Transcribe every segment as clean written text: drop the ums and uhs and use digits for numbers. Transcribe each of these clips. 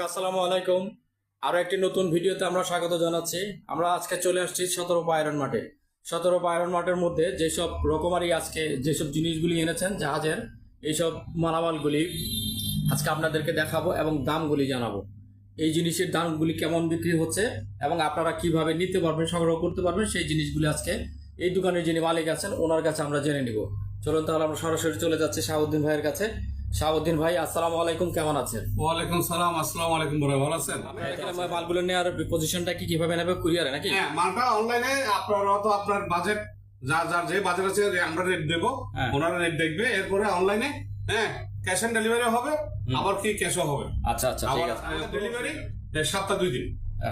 আসসালামু আলাইকুম। আরো একটি নতুন ভিডিওতে আমরা স্বাগত জানাচ্ছি। আমরা আজকে চলে আসছি শতরূপা আয়রন মাঠে। শতরূপা আয়রন মাঠের মধ্যে যেসব রকমারি আজকে যেসব জিনিসগুলি এনেছেন জাহাজের, এইসব মালামালগুলি আজকে আপনাদেরকে দেখাবো এবং দামগুলি জানাবো। এই জিনিসের দামগুলি কেমন বিক্রি হচ্ছে এবং আপনারা কিভাবে নিতে পারবেন, সংগ্রহ করতে পারবেন, সেই জিনিসগুলি আজকে এই দোকানের যিনি মালিক আছেন ওনার কাছে আমরা জেনে নিব। চলুন তাহলে আমরা সরাসরি চলে যাচ্ছি শাহাবুদ্দিন ভাইয়ের কাছে। শাহাবুদ্দিন ভাই, আসসালামু আলাইকুম, কেমন আছেন? ওয়ালাইকুম সালাম। আসসালামু আলাইকুম ভাই, ভালো আছেন? মালগুলো নেওয়ার পজিশনটা কিভাবে নেবে? কুরিয়ারে নাকি? হ্যাঁ, মালটা অনলাইনে আপনারা তো আপনার বাজেট যার যে বাজেট আছে আমরা রেট দেবো, ওনারা রেট দেখবে, এরপরে অনলাইনে ক্যাশ অন ডেলিভারি হবে, আবার কি ক্যাশও হবে। আচ্ছা আচ্ছা, ঠিক আছে। ডেলিভারি সপ্তাহ 2 দিন।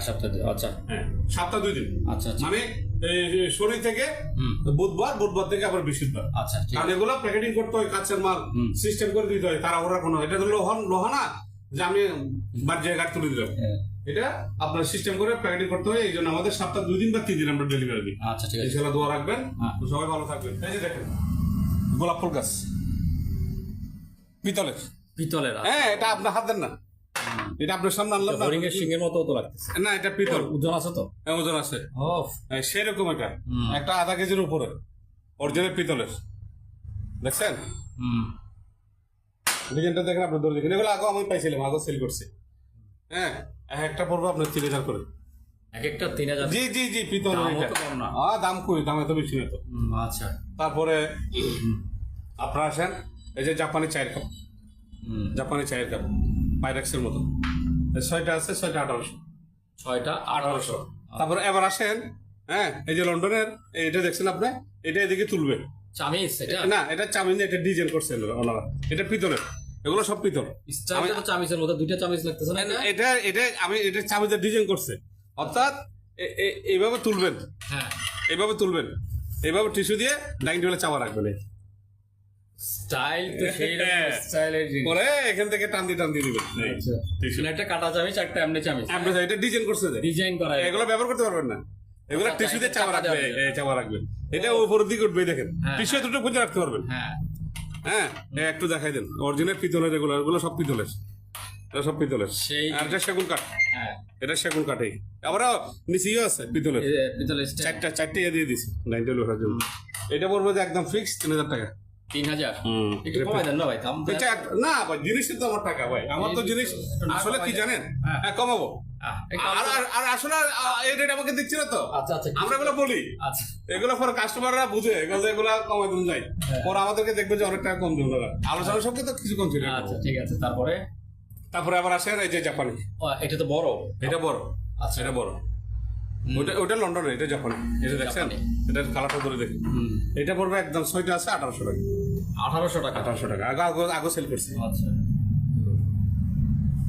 সপ্তাহে? আচ্ছা হ্যাঁ, সপ্তাহ 2 দিন। আচ্ছা আচ্ছা, মানে শনি থেকে বুধবার থেকে আবার বৃহস্পতিবার। আচ্ছা, কারণ এগুলো প্যাকেটিং করতে হয়, কাছের মাল সিস্টেম করে দিতে হয়, তাড়াহুড়া কোনো, এটা তো লোহা না যে আমি বাড়ি জায়গা তুলে দিলাম, এটা আপনার সিস্টেম করে প্যাকেটিং করতে হয়। এই জন্য আমাদের সপ্তাহ 2 দিন বা 3 দিন আমরা ডেলিভারি দিই। আচ্ছা, ঠিক আছে। ইনশাআল্লাহ দোয়া রাখবেন, সবাই ভালো থাকবেন। এই যে দেখেন গোলাপ ফুল গাছ, পিতলের। পিতলের? হ্যাঁ, এটা আপনার হাতের না, এটা আপনার সামনে আনলাম না, হরিণের সিংহের মতো তো লাগতেছে। না এটা পিতল। ওজন আছে তো? হ্যাঁ, ওজন আছে। ও, সেরকম এটা একটা আধা কেজির উপরে, অরিজিনাল পিতলের। দেখছেন ডিজাইনটা? দেখেন, আপনার ধরে দেখেন, এগুলো আগে আমি পাইছিলাম, আগে সেল করছি। হ্যাঁ, একটা পড়বে আপনার 3000 করে। এক একটা 3000? জি জি জি, পিতল। দাম কই, দাম এত বেশি না তো। আচ্ছা, তারপরে আপনারা আসেন, এই যে জাপানি চায়ের কাপ, জাপানি চায়ের কাপ পাইরেক্সের মতো, 6টা আছে, 6টা 1800। 6টা 1800। তারপরে এবার আসেন, হ্যাঁ, এই যে লন্ডনের এটা দেখছেন আপনি, এটা এদিকে তুলবে। চামিজ? এটা না, এটা চামিজ, এটা ডিজাইন করছে ওনারা, এটা পিতলের, এগুলো সব পিতল। স্টাইলটা তো চামিজের মতো, দুইটা চামিজ লাগতেছে না? এটা এটা আমি এটা চামিজের ডিজাইন করছে, অর্থাৎ এইভাবে তুলবেন। হ্যাঁ, এইভাবে তুলবেন, এইভাবে টিস্যু দিয়ে ডাইনিং টেবিলে চাপা রাখবেন। স্টাইল তো সেই স্টাইলের জিনিস। পরে এখান থেকে টান দিয়ে দিবেন। আচ্ছা, একটা কাটা চামিজ, একটা এমনি চামিজ। এটা ডিজাইন করছে, ডিজাইন করা, এগুলো ব্যবহার করতে পারবেন না, এগুলো আচ্ছা, টিস্যু দিয়ে চাপা রাখবে, চাপা রাখবেন। এটা উপরের দিকে উঠবে, দেখেন টিস্যু দুটো খুঁজে রাখতে পারবেন। হ্যাঁ হ্যাঁ, একটু দেখাই দেন। অরিজিনাল পিতলের, এগুলো সব পিতলের, এটা সব পিতলের। সেই আর এটা সেগুন কাঠ। হ্যাঁ, এটা সেগুন কাঠেই, আবার নিচেও আছে পিতলের। পিতলের চারটে দিয়ে দিছি ডাইনিং টেবিল ওঠার জন্য। এটা পড়বে যে একদম ফিক্স 3000 টাকা। 3000? একটু কমাই দেন না ভাই, দাম না ভাই, জিনিসের তো আমার টাকা ভাই, আমার তো জিনিস আসলে কি জানেন, হ্যাঁ কমাবো। আর আসলে এই রেট আমাকে দিচ্ছি না তো। আচ্ছা আচ্ছা, আমরা এগুলো বলি, আচ্ছা, এগুলো পরে কাস্টমাররা বুঝে এগুলো কমাই দিন যায়, পরে আমাদেরকে দেখবে যে অনেক টাকা কম দেবো। আলোচনার সঙ্গে তো কিছু কম ছিল। আচ্ছা, ঠিক আছে। তারপরে আবার আসেন এই যে জাপানি, এটা তো বড়, এটা বড়। আচ্ছা, এটা বড়, ওটা লন্ডনের, এটা জাপানি। এটা দেখছেন, এটা কালারটা ধরে দেখুন। এটা পড়বে একদম 6টা আছে 1800 টাকা। 1800 টাকা? 1800 টাকা আগে সেল করছি। আচ্ছা,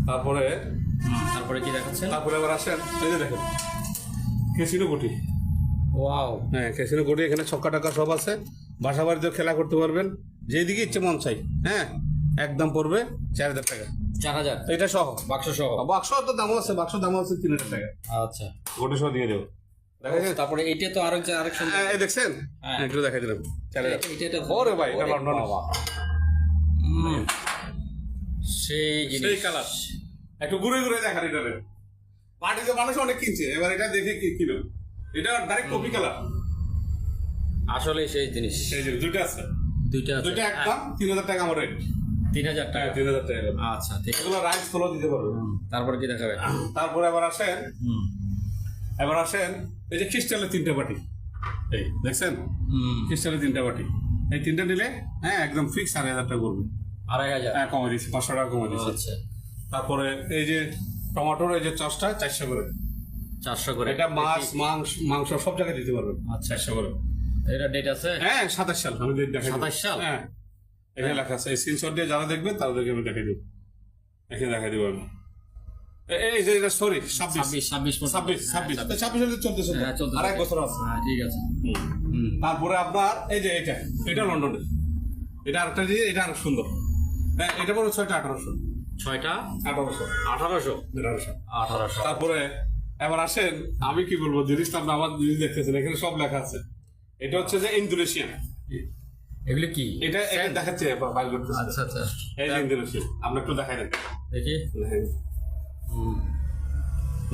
তারপরে কি দেখাচ্ছেন? তারপরে আবার আসেন, এই যে দেখেন ক্যাসিনো গুটি। ওয়াও, হ্যাঁ, ক্যাসিনো গুটি, এখানে ছক্কা টাকা সব আছে, বাসা বাড়িতেও খেলা করতে পারবেন, যেদিকে ইচ্ছে মন চাই। হ্যাঁ, একদম পড়বে 4000 টাকা। 4000? এটা সহ, বাক্স সহ? বাক্স তো দাম আছে, বাক্স দাম আছে 3000 টাকা। আচ্ছা, গোটে সহ দিয়ে দেবো। দেখাচ্ছেন? তারপরে এইটা তো আরেক এই দেখছেন, একটু দেখাই দিলাম 4000। এটা ওরে ভাই, এটা লন্ডন। সেই কালার, একটু ঘুরে ঘুরে দেখার। এটা পার্টিতে মানুষ অনেক কিনছে, এবার এটা দেখে কিনো, এটা ডাইরেক্ট কপি কালার। আসলে সেই জিনিস। এই যে দুইটা আছে, দুইটা একদম 3000 টাকা আমার রেট। 3000 টাকা? 3000 টাকা। আচ্ছা, ঠিক। এগুলো রাইস ফলো দিতে পারবে। তারপরে কি দেখাবে? তারপরে আবার আসেন, এই যে ক্রিস্টালের 3টা বাটি, এই দেখছেন ক্রিস্টালের 3টা বাটি, এই 3টা নিলে হ্যাঁ একদম ফিক্স 2500 টাকা করবে। 2500? হ্যাঁ, কমে দিচ্ছি, 500 টাকা কমে দিচ্ছি। আচ্ছা, তারপরে এই যে টমেটোর এই যে চসটা 400 করে। 400 করে? এটা মাংস সব জায়গায় দিতে পারবেন। আচ্ছা, 400 করে। এটা ডেট আছে? হ্যাঁ, 27 সাল। আমি দেখাই 27 সাল? হ্যাঁ, এখানে লেখা আছে, স্ক্রিনশট দিয়ে যারা দেখবেন তাদেরকে আমি দেখাই দেবো, এখানে দেখাই দেবো আমি। এই যে সরি 26 চলতেছে, আর 1 বছর আছে। ঠিক আছে। তারপরে আপনার এই যে এটা লন্ডনের, এটা আরেকটা দিয়ে, এটা আরেক সুন্দর। হ্যাঁ, এটা বড় 6টা 1800। 6টা 1800? 1800। তারপরে এবার আসেন, আমি কি বলবো, জিনিসটা আপনি আমার জিনিস দেখতেছেন, এখানে সব লেখা আছে। এটা হচ্ছে যে ইন্দোনেশিয়ান। এগুলো কি? এটা দেখাচ্ছে, বাইর করতেছে। আচ্ছা আচ্ছা, এই যে ইন্দোনেশিয়ান, আমরা একটু দেখাই দেন দেখি।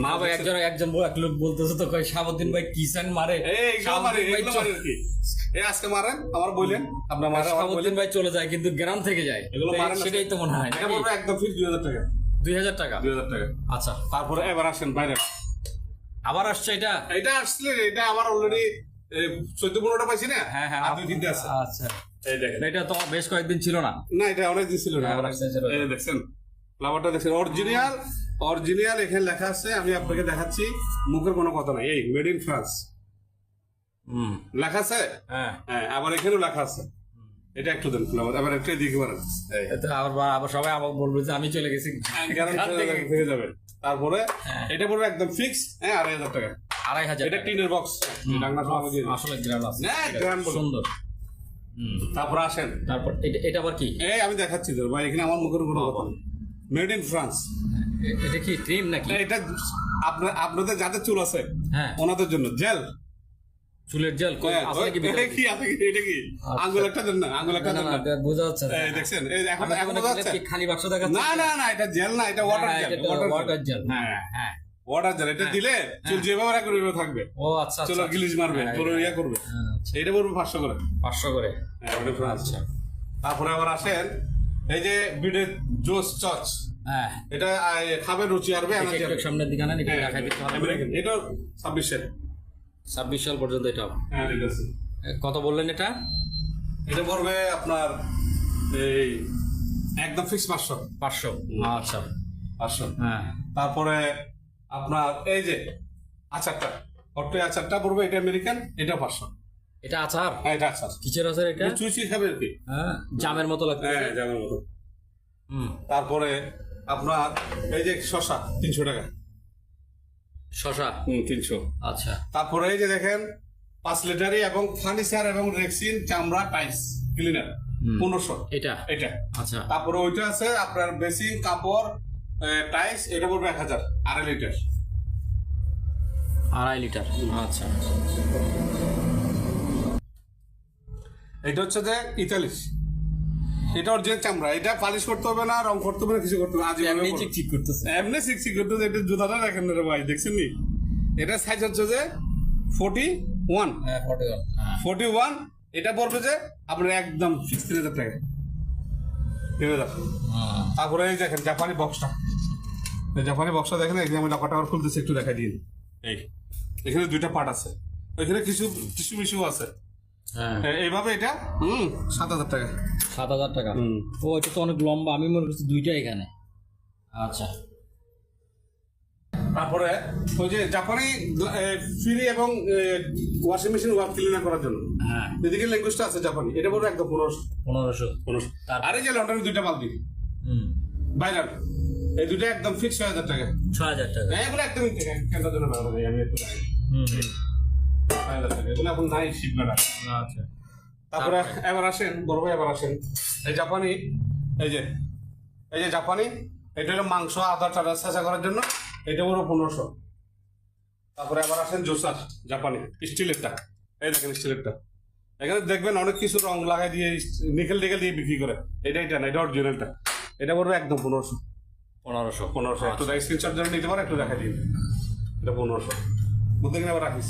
না ভাই, একজন এক লোক বলতেছে তো কই শাহাবুদ্দিন ভাই কিসান মারে, আজকে মারেন আমার বললেন, আপনার মারেন আমার শাহাবুদ্দিন বললেন, ভাই চলে যায় কিন্তু গ্রাম থেকে যায়, এগুলো মারেন না। সেটাই তো মনে হয় এটা নাকি? বলবো একদম ফিক্স 2000 টাকা, 2000 টাকা। 2000 টাকা। আচ্ছা, তারপরে এবার আসেন বাইরে, আবার আসছে এটা? এটা আসলে এটা আমার অলরেডি 14-15টা পাইছি না। হ্যাঁ হ্যাঁ, আর 2-3টা আছে। আচ্ছা, এই দেখেন, এটা তো বেশ কয়েকদিন ছিল না। না এটা অনেক দিন ছিল না। হ্যাঁ, অনেক দিন ছিল না। এই দেখছেন ফ্লাওয়ারটা দেখছেন, অরিজিনাল এখানে লেখা আছে, আমি আপনাকে দেখাচ্ছি, মুখের কোনো কথা নাই, এই মেড ইন ফ্রান্স লেখা আছে। হ্যাঁ, হ্যাঁ, আবার এখানেও লেখা আছে। এটা একটু দেন ফ্লাওয়ার, আবার একটা দিকে পারেন, এটা আবার সবাই আমাকে বলবে যে আমি চলে গেছি। থেকে যাবে। তারপরে হ্যাঁ। এটা পড়বে একদম ফিক্স, হ্যাঁ 2500 টাকা। 2500 এটা টিনের বক্স, ডাঙ্গা সহ দিয়ে দিন। আসলে গ্রাম আছে, না, গ্রাম বলুন। সুন্দর। তারপর আসেন, তারপর এটা আবার কি? এই আমি দেখাচ্ছি তো ভাই, এখানে আমার মুখের কোনো কথা মেড ইন ফ্রান্স। এটা কি ক্রিম নাকি? এটা আপনাদের যাদের চুল আছে হ্যাঁ, ওনাদের জন্য জেল। চুলের জেল কই হ্যাঁ, আছে কি ভিতরে? এটা কি আছে কি? এটা কি আঙ্গুল একটা দেন না, আঙ্গুল একটা না, দেন না, না। বোঝা যাচ্ছে না। এই দেখছেন, এই এখন আমি এখন মনে বোঝা করলাম যাচ্ছে? কি খালি বাক্স দেখাচ্ছে? না না না, এটা জেল না, এটা ওয়াটার হ্যাঁ, জেল। এটা ওয়াটার জেল। হ্যাঁ, হ্যাঁ, ওয়াটার জেল। এটা দিলে চুল যেভাবে রাখবে ওইভাবে থাকবে, ও আচ্ছা আচ্ছা, চুলের গিলিজ মারবে, হ্যাঁ, পুরো ইয়া করবে। আচ্ছা, এটা পড়বে 500 করে। 500 করে। হ্যাঁ, ওটা ফ্রান্স। আচ্ছা, তারপরে আবার আসেন, এই যে বিডের জোস চচ, হ্যাঁ, এটা খাবে রুচি আরবে এটা এনার্জি একটু আরবে। সামনের দিকে আনেন, একটু হ্যাঁ, দেখাই দিতে হবে। আমেরিকান। এটা 2600। 26 সাল পর্যন্ত এটা। হ্যাঁ, ঠিক আছে। কত বললেন এটা? এটা পড়বে আপনার এই একদম ফিক্স 500। 500। আচ্ছা, 500। হ্যাঁ, তারপরে আপনার এই যে আচারটা, হট্টই আচারটা পড়বে, এটা আমেরিকান, এটা 500। এটা আচার? হ্যাঁ, এটা আচার। কিসের আচার এটা? চুইচি খাবে আর কি। হ্যাঁ, জামের মতো লাগছে। হ্যাঁ, জামের মতো। হুম, তারপরে আপনার এই যে শশা 300 টাকা। শশা? 300। আচ্ছা, তারপরে এই যে দেখেন 5 লিটারি এবং ফার্নিচার এবং রেক্সিন চামড়া টাইলস ক্লিনার 1500। এটা? এটা। আচ্ছা, তারপরে ওইটা আছে আপনার বেসিন কাপড় টাইলস, এটা পড়বে 1000, 2.5 লিটার। 2.5 লিটার। আচ্ছা, এটা হচ্ছে যে ইতালিশ, এটা অরিজিনাল চামড়া, এটা পালিশ করতে হবে না, রং করতে হবে না, কিছু করতে হবে না, এমনি চিকচিক করতেছে। এমনি সিক্সি করতে হবে। এটা জুতাটা দেখেন না রে ভাই, দেখছেন নি? এটা সাইজ হচ্ছে যে 41। হ্যাঁ, 41। হ্যাঁ, 41। এটা পড়বে যে আপনার একদম 3000 টাকা। 3000। হ্যাঁ। তারপরে এই দেখেন জাপানি বক্সটা, এই জাপানি বক্সটা দেখেন, এই যে আমি লকাটা আবার খুলতেছি, একটু দেখাই দিন। এই এখানে 2টা পার্ট আছে, এখানে কিছু মিশু আছে। হ্যাঁ, এইভাবে এটা 7000 টাকা। 7000 টাকা। ও, এটা তো অনেক লম্বা, আমি মনে করছি দুইটা এখানে। আচ্ছা, তারপরে ওই যে জাপানি ফ্রি এবং ওয়াশিং মেশিন ওয়াশ ক্লিনার করার জন্য, হ্যাঁ, এদিকে ল্যাঙ্গুয়েজটা আছে জাপানি, এটা পড়বে একদম 1500। 1500। আর এই যে লন্ডনের 2টা বালতি বাইরে, এই 2টা একদম ফিক্স 6000 টাকা। 6000 টাকা। হ্যাঁ, এগুলো একদমই কেনার জন্য ব্যবহার করি আমি, একটু দেখাই। হুম, 6000 টাকা, এগুলো এখন নাই শিপমেন্ট। আচ্ছা, তারপরে এবার আসেন বড় ভাই, এবার আসেন এই জাপানি, এই যে জাপানি, এটা হলো মাংস আদা টাদা চেঁচা করার জন্য, এটা পুরো 1500। তারপরে আবার আসেন জোসার জাপানি স্টিলেরটা, এই দেখেন স্টিলেরটা, এখানে দেখবেন অনেক কিছু রং লাগাই দিয়ে নিকেল টিকেল দিয়ে বিক্রি করে, এটা না, এটা অরিজিনালটা, এটা পড়বে একদম 1500। 1500। একটু স্ক্রিনশট জন্য নিতে পারো, একটু দেখা দিন, এটা 1500 বুঝতে কিনা আবার রাখিস।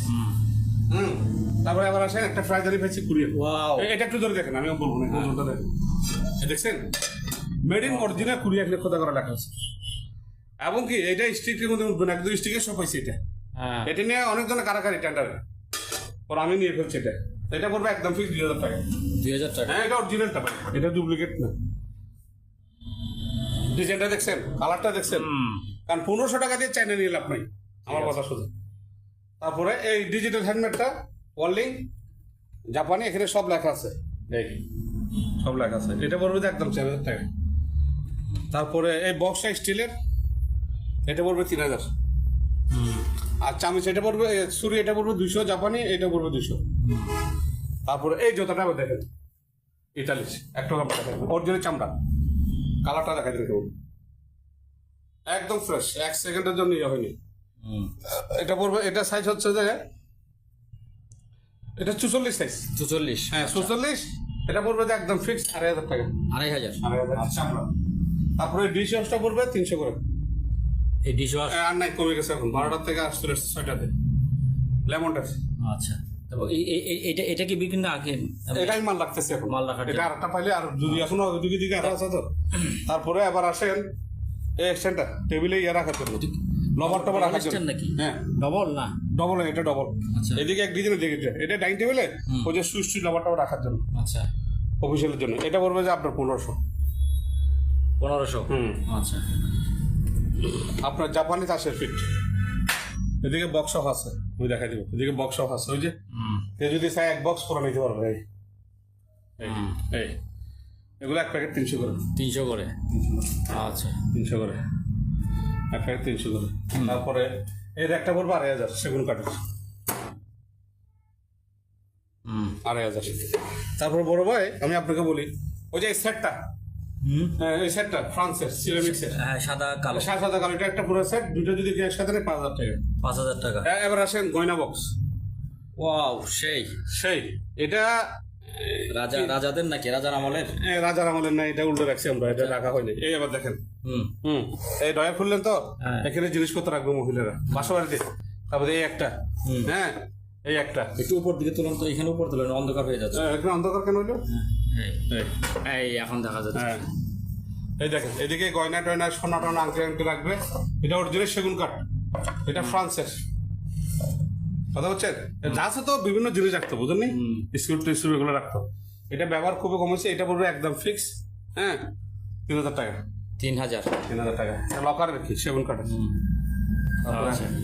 তারপরে আবার আসেন একটা ফ্রাইজারি পেয়েছি কুরিয়ান। ওয়াও, এটা একটু ধরে দেখেন, আমি বলবো না, ওজনটা দেখেন। দেখছেন মেড ইন অরিজিনাল কুরিয়ান খোদা করা লেখা আছে, এবং কি এটা স্টিকের মধ্যে উঠবে না, একদম স্টিকের সব পাইছি। এটা হ্যাঁ, এটা নিয়ে অনেক জনের কারাকারি টেন্ডারে, ওর আমি নিয়ে ফেলছি। এটা পড়বে একদম ফিক্স 2000 টাকা। 2000 টাকা। হ্যাঁ, এটা অরিজিনালটা ভাই, এটা ডুপ্লিকেট না। ডিজাইনটা দেখছেন, কালারটা দেখছেন, কারণ 1500 টাকা দিয়ে চাইনা নিয়ে লাভ নাই, আমার কথা শুধু। তারপরে এই ডিজিটাল হ্যান্ডমেডটা ওয়ার্লিং জাপানি, এখানে সব লেখা আছে, সব লেখা আছে, এটা পড়বে একদম 4000 টাকা। তারপরে এই বক্সটা স্টিলের, এটা পড়বে 3000। আর চামচ এটা পড়বে, ছুরি এটা পড়বে 200 জাপানি, এটা পড়বে 200। তারপরে এই জুতাটা আবার দেখেন ইতালিশ, একটা অরিজিনাল চামড়া, কালারটা দেখা দিন কেমন, একদম ফ্রেশ, 1 সেকেন্ডের জন্য ইয়ে হয়নি। এটা পড়বে, এটা সাইজ হচ্ছে যে এটা 44 সাইজ। 44? হ্যাঁ, 44। এটা পড়বে যে একদম ফিক্স 2500 টাকা। 2500। 2500 চামড়া। তারপরে ডিশ ওয়াশটা পড়বে 300 করে। এই ডিশ ওয়াশ আর নাই, কমে গেছে এখন 12টার থেকে আসতে 6টাতে লেমন টেস্ট। আচ্ছা, তারপর এটা এটা কি বিক্রি না আগে এটাই মাল রাখতেছে এখন, মাল রাখার এটা আরেকটা পাইলে আর যদি এখনো দিকে আরো আছে তো। তারপরে আবার আসেন এই এক্সটেন্ডার, টেবিলে ইয়ে রাখার জন্য, লবার টবার রাখার জন্য নাকি? হ্যাঁ ডবল না? ডবল, এটা ডবল। আচ্ছা। এদিকে এক ডিজাইনের দিকে এটা ডাইনিং টেবিলে ওই যে সুইচ লবার টবার রাখার জন্য আচ্ছা, অফিসিয়ালের জন্য। এটা পড়বে যে আপনার 1500। 1500? আচ্ছা। আপনার জাপানি 10 ফিট। এদিকে বক্স অফ আছে, আমি দেখাই দিব। এদিকে বক্স অফ আছে, ওই যে কেউ যদি চায় এক বক্স করে নিতে পারবে। এই এগুলো এক প্যাকেট 300 করে। 300 করে? আচ্ছা, 300 করে এক প্যাকেট 300 করে। তারপরে এর একটা পড়বে 2500 সেগুন কাঠের, 2500। তারপরে বড় ভাই আমি আপনাকে বলি, ওই যে এই সেটটা, এই সেটটা ফ্রান্সের সিরামিক্সের, হ্যাঁ, সাদা কালো। সাদা কালো, এটা একটা পুরো সেট, দুটো যদি একসাথে নেয় 5000 টাকা। 5000 টাকা? এবার আসেন গয়না বক্স। ওয়াও, সেই এটা রাজাদের নাকি? রাজার আমলের? রাজার আমলের না, এটা উল্টো রাখছি আমরা, এটা রাখা হয়নি। এই এবার দেখেন, এই ডয়ার খুললেন তো, এখানে জিনিসপত্র রাখবো মহিলারা বাসা বাড়িতে। তারপরে এই একটা, হ্যাঁ এই একটা, একটু উপর দিকে তুলুন তো, এখানে উপর তুলেন, অন্ধকার হয়ে যাচ্ছে। এখানে অন্ধকার কেন হইলো? এই এখন দেখা যাচ্ছে। হ্যাঁ এই দেখেন, এদিকে গয়না টয়না সোনা টনা আংটি আংটি রাখবে। এটা অরিজিনাল সেগুন কাঠ, এটা ফ্রান্সের। কথা বলছেন, যা আছে তো বিভিন্ন জিনিস রাখতো, বুঝলেন নি, স্ক্রুপ টিস্ক্রুপ এগুলো রাখতো। এটা ব্যবহার খুবই কমেছে। এটা পড়বে একদম ফিক্স, হ্যাঁ 3000 টাকা। 3000 টাকা লকার রাখি সেগুন কাঠের।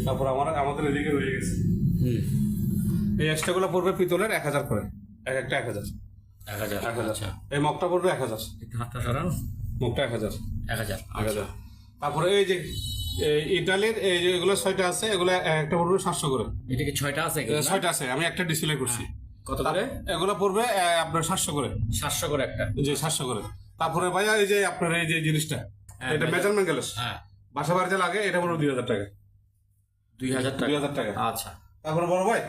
তারপর আমাদের এদিকে রয়ে গেছে এই এক্সট্রাগুলো পড়বে পিতলের 1000 করে, একটা 1000। 1000। এই মগটা পড়বে 1000। একটু হাতটা সরান। মগটা 1000। 1000। তারপরে এই যে ইটালির এই যে এগুলো 6টা আছে, এগুলো একটা পড়বে 700 করে। এটা কি 6টা আছে? 6টা আছে, আমি একটা ডিসপ্লে করছি। কত করে? এগুলো পড়বে আপনার 700 করে। 700 করে একটা? জি 700 করে। তারপরে ভাইয়া এই যে আপনার এই যে জিনিসটা, এটা মেজারমেন্ট গ্লাস, হ্যাঁ বাসা বাড়িতে লাগে, এটা পড়বে 2000 টাকা। 2000 টাকা? আচ্ছা। তারপরে বড় ভাই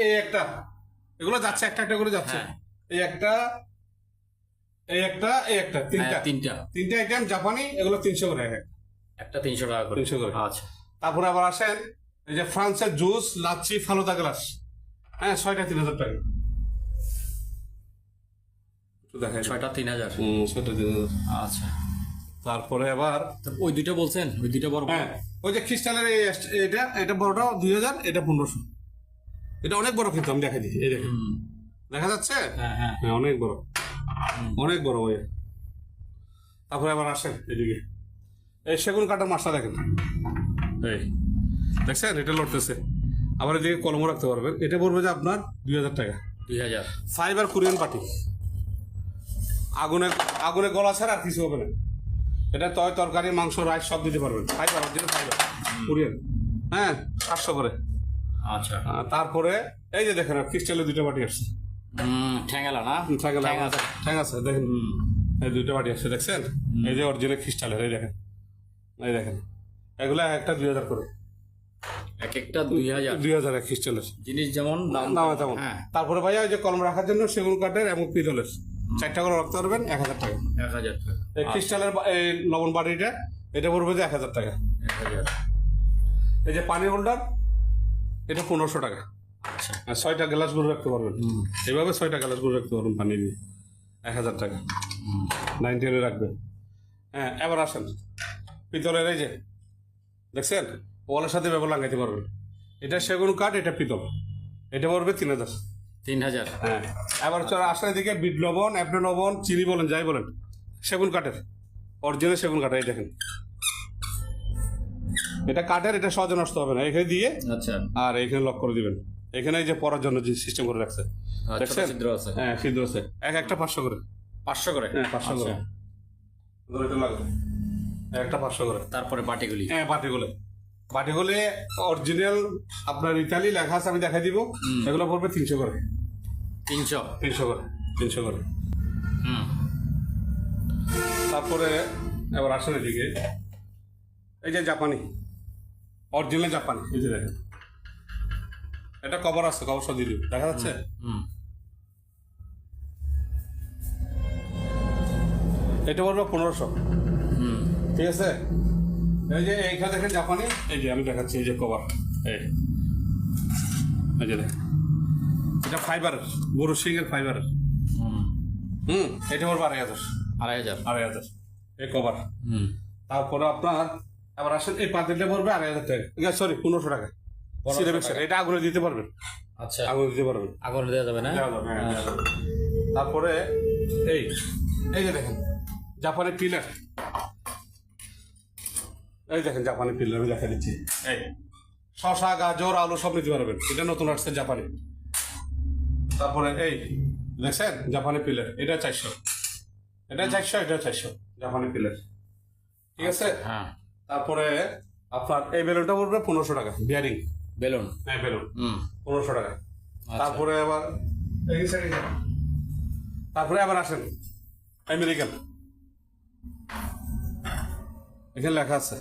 এই একটা, এগুলো যাচ্ছে একটা একটা করে যাচ্ছে। এই একটা, এই একটা, এই একটা, তিনটা আইটেম জাপানি, এগুলো 300 করে একটা। 300 টাকা করে? 300 করে। আচ্ছা। তারপরে আবার আসেন এই যে ফ্রান্সের জুস, লাচ্ছি, ফালুদা গ্লাস, হ্যাঁ 6টা 3000 টাকা। দেখাই 6টা 3000? 6টা 3000। আচ্ছা। তারপরে আবার ওই দুইটা বলছেন, ওই দুইটা বড়? হ্যাঁ ওই যে খ্রিস্টানের এটা বড়টা 2000, এটা 1500। এটা অনেক বড়, কিন্তু আমি দেখাই দিই, এই দেখেন দেখা যাচ্ছে। হ্যাঁ অনেক বড়, অনেক বড় ভাই। তারপরে আবার আসেন এদিকে, এই সেগুন কাঠের মাছটা দেখেন, এই দেখছেন এটা লড়তেছে। আবার এদিকে কলমও রাখতে পারবেন। এটা পড়বে যে আপনার 2000 টাকা। 2000? ফাইবার কোরিয়ান পাটি, আগুনে গলা ছাড়া আর কিছু হবে না। এটা তরকারি, মাংস, রাইস সব দিতে পারবেন। ফাইবার, অরিজিনাল ফাইবার কোরিয়ান, হ্যাঁ 700 করে। আচ্ছা। তারপরে এই যে দেখেন ক্রিস্টালের 2টা বাটি আসছে। ঠ্যাঙ্গালা না? ঠ্যাং আছে দেখেন, এই 2টা বাটি আসছে দেখছেন। এই যে অরিজিনাল ক্রিস্টালের, এই দেখেন, এই দেখেন, এগুলো একটা 2000 করে। একটা 2000 এক ক্রিস্টালের জিনিস, যেমন দাম তেমন। তারপরে ভাইয়া ওই যে কলম রাখার জন্য সেগুন কাঠের এবং পিতলের 4টা করে রাখতে পারবেন, 1000 টাকা। 1000 টাকা। এই ক্রিস্টালের এই লবণ বাটিটা, এটা পড়বে যে 1000 টাকা। 1000। এই যে পানি হোল্ডার, এটা 1500 টাকা। আচ্ছা। আর 6টা গ্লাস গুলো রাখতে পারবেন, এইভাবে 6টা গ্লাস গুলো রাখতে পারবেন পানি দিয়ে, 1000 টাকা। 90 রাখবেন। হ্যাঁ এবার আসেন পিতলের, এই যে দেখছেন ওয়ালের সাথে ব্যবহার লাগাইতে পারবেন। এটা সেগুন কাঠ, এটা পিতল, এটা পড়বে 3000। 3000? হ্যাঁ। এবার আসলে দিকে বিট লবণ, অ্যাপনে লবণ, চিনি বলেন, যাই বলেন, সেগুন কাঠের, অরিজিনাল সেগুন কাঠের। এই দেখেন এটা কাঠের, এটা সহজে নষ্ট হবে না। এখানে দিয়ে, আচ্ছা, আর এখানে লক করে দিবেন। এখানে এই যে পরার জন্য যে সিস্টেম করে রাখছে, দেখছেন ছিদ্র আছে? হ্যাঁ ছিদ্র আছে। একটা 500 করে। 500 করে? হ্যাঁ 500 করে। এটা লাগবে একটা 500 করে। তারপরে বাটিগুলি? হ্যাঁ বাটিগুলি অরিজিনাল আপনার ইতালি লেখা আছে, আমি দেখাই দিব। এগুলো পড়বে 300 করে। 300 করে। 300 করে। তারপরে এবার আসেন এদিকে, এই যে জাপানি, অরিজিনাল জাপানি, এই যে দেখেন, এটা কভার আছে, কভার সহ দিয়ে দিব, দেখা যাচ্ছে। এটা পড়বে 1500। ঠিক আছে, এই যে এইখানে দেখেন জাপানি, এই যে আমি দেখাচ্ছি, এই যে কভার, এই যে দেখেন, এটা ফাইবারের, গরু সিংয়ের ফাইবারের। এটা পড়বে 2,500। 2,500 এই কভার। তারপরে আপনার আবার আসেন, এই পাতিলটা পড়বে 2,500 টাকা, সরি 1,500 টাকা। এটা আগুনে দিতে পারবেন, আচ্ছা আগুনে দিতে পারবেন, আগুন দেওয়া যাবে না? দেওয়া যাবে, হ্যাঁ, দেওয়া যাবে। তারপরে এই এই যে দেখেন জাপানি পিলার, এই দেখেন জাপানি পিলার আমি দেখা দিচ্ছি। এই শসা, গাজর, আলু সব নিতে পারবেন, এটা নতুন আসছে জাপানি। তারপরে এই দেখছেন জাপানি পিলার, এটা 400, এটা 400, এটা 400 জাপানি পিলার, ঠিক আছে। হ্যাঁ। তারপরে আপনার এই বেলুনটা পড়বে 1,500 টাকা, বিয়ারিং বেলুন। হ্যাঁ বেলুন 1,500 টাকা। তারপরে আবার তারপরে আবার আসেন আমেরিকান, এখানে লেখা আছে।